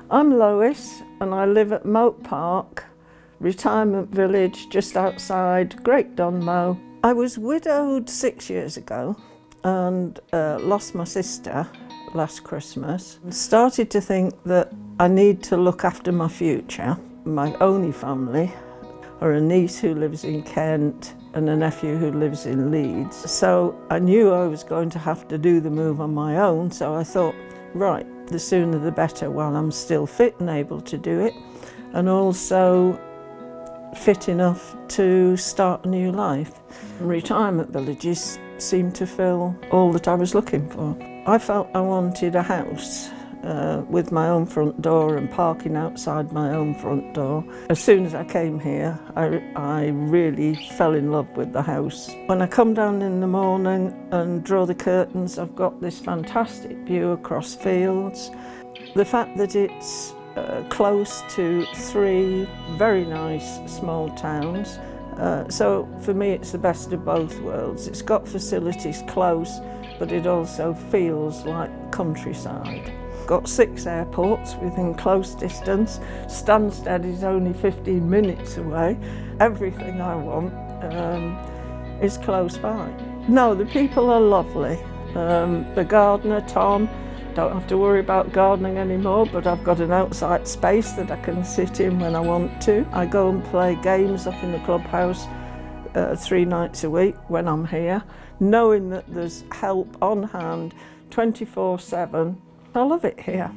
I'm Lois and I live at Moat Park, retirement village just outside Great Dunmow. I was widowed 6 years ago and lost my sister last Christmas. Started to think that I need to look after my future. My only family are a niece who lives in Kent and a nephew who lives in Leeds. So I knew I was going to have to do the move on my own, so I thought, right, the sooner the better while I'm still fit and able to do it, and also fit enough to start a new life. Retirement villages seemed to fill all that I was looking for. I felt I wanted a house with my own front door and parking outside my own front door. As soon as I came here, I really fell in love with the house. When I come down in the morning and draw the curtains, I've got this fantastic view across fields. The fact that it's close to 3 very nice small towns, so for me it's the best of both worlds. It's got facilities close, but it also feels like countryside. Got 6 airports within close distance. Stansted is only 15 minutes away. Everything I want is close by. No, the people are lovely. The gardener, Tom, don't have to worry about gardening anymore, but I've got an outside space that I can sit in when I want to. I go and play games up in the clubhouse 3 nights a week when I'm here, knowing that there's help on hand 24/7. I love it here.